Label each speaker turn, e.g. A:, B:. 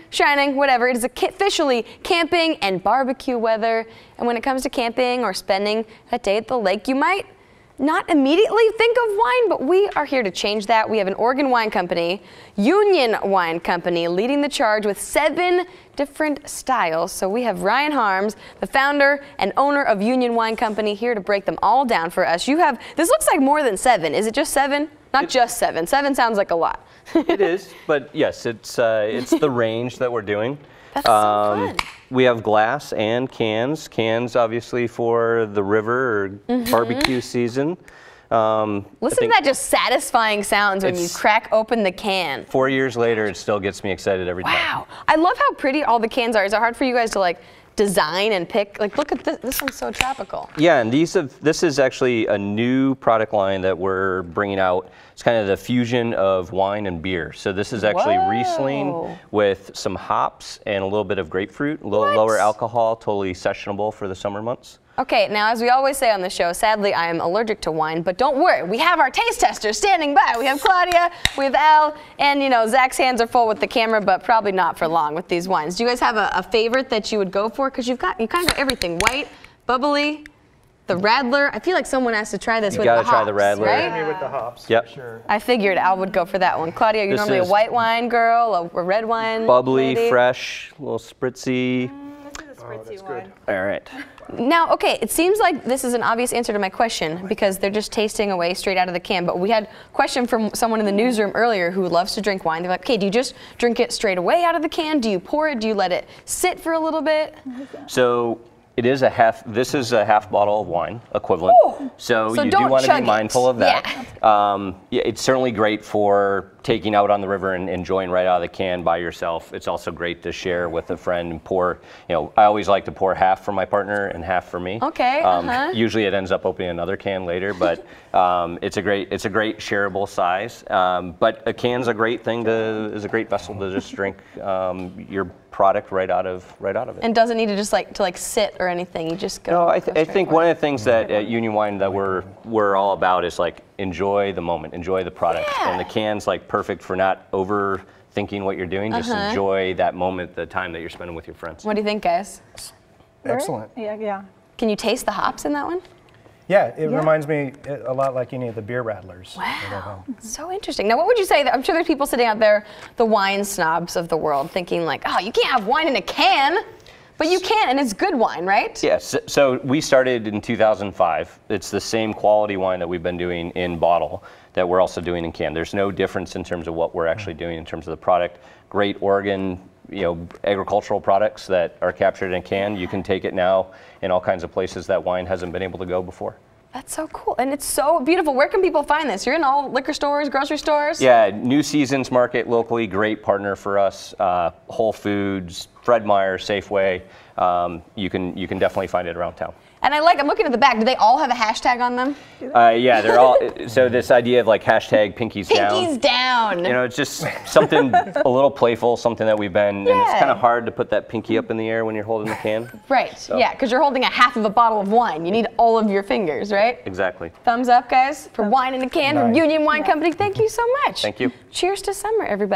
A: shining, whatever. It is officially camping and barbecue weather. And when it comes to camping or spending that day at the lake, you might not immediately think of wine, but we are here to change that. We have an Oregon wine company, Union Wine Company, leading the charge with 7 different styles. So we have Ryan Harms, the founder and owner of Union Wine Company, here to break them all down for us. You have, this looks like more than 7. Is it just 7? Not just 7. 7 sounds like a lot.
B: It is, but yes, it's the range that we're doing.
A: That's so fun.
B: We have glass and cans. Cans, obviously, for the river or barbecue season.
A: Listen to that just satisfying sounds when you crack open the can.
B: 4 years later, it still gets me excited every time.
A: Wow. I love how pretty all the cans are. Is it hard for you guys to like design and pick? Like, look at this. This one's so tropical.
B: Yeah, and this is actually a new product line that we're bringing out. It's kind of the fusion of wine and beer. So this is actually Riesling with some hops and a little bit of grapefruit, a little lower alcohol, totally sessionable for the summer months.
A: Okay, now as we always say on the show, sadly I am allergic to wine, but don't worry, we have our taste testers standing by. We have Claudia, we have Al, and you know, Zach's hands are full with the camera, but probably not for long with these wines. Do you guys have a favorite that you would go for? Because you kind of got everything, white, bubbly, the Radler. I feel like someone has to try this with the hops. You gotta try the Radler. Right?
C: Me with the hops,
B: yep.
C: For sure.
A: I figured Al would go for that one. Claudia, you're normally a white wine girl, a red wine
B: bubbly,
A: lady.
B: Fresh, a little spritzy.
C: That's good.
B: All right.
A: Now, okay, it seems like this is an obvious answer to my question because they're just tasting away straight out of the can, but we had a question from someone in the newsroom earlier who loves to drink wine. They're like, okay, do you just drink it straight away out of the can? Do you pour it? Do you let it sit for a little bit?
B: So it is this is a half bottle of wine equivalent.
A: Ooh.
B: So you do want to be mindful of that. Yeah. Yeah, it's certainly great for taking out on the river and enjoying right out of the can by yourself. It's also great to share with a friend and pour, you know, I always like to pour half for my partner and half for me.
A: Okay.
B: Usually it ends up opening another can later, but it's a great shareable size. But a can's a great thing is a great vessel to just drink your product right out of it.
A: And doesn't need to just like sit or anything. You just go.
B: No, I think one of the things that at Union Wine that we're all about is like enjoy the moment, enjoy the product, and the can's like perfect for not overthinking what you're doing. Just enjoy that moment, the time that you're spending with your friends.
A: What do you think, guys?
C: Excellent.
D: Yeah.
A: Can you taste the hops in that one?
C: Yeah, it reminds me a lot like any of the beer rattlers.
A: Wow, so interesting. Now, what would you say? I'm sure there's people sitting out there, the wine snobs of the world, thinking like, oh, you can't have wine in a can. But you can, and it's good wine, right?
B: Yes. So we started in 2005. It's the same quality wine that we've been doing in bottle that we're also doing in can. There's no difference in terms of what we're actually doing in terms of the product. Great Oregon, you know, agricultural products that are captured in a can. You can take it now in all kinds of places that wine hasn't been able to go before.
A: That's so cool, and it's so beautiful. Where can people find this? You're in all liquor stores, grocery stores?
B: Yeah, New Seasons Market locally, great partner for us. Whole Foods, Fred Meyer, Safeway. You can definitely find it around town.
A: And I'm looking at the back. Do they all have a hashtag on them?
B: Yeah, they're all. So this idea of like hashtag pinkies down.
A: Pinkies down.
B: You know, it's just something a little playful, something that we've been, and it's kind of hard to put that pinky up in the air when you're holding the can.
A: Right. So. Yeah, because you're holding a half of a bottle of wine. You need all of your fingers, right?
B: Exactly.
A: Thumbs up, guys, for wine in a can from Union Wine Company. Thank you so much.
B: Thank you.
A: Cheers to summer, everybody.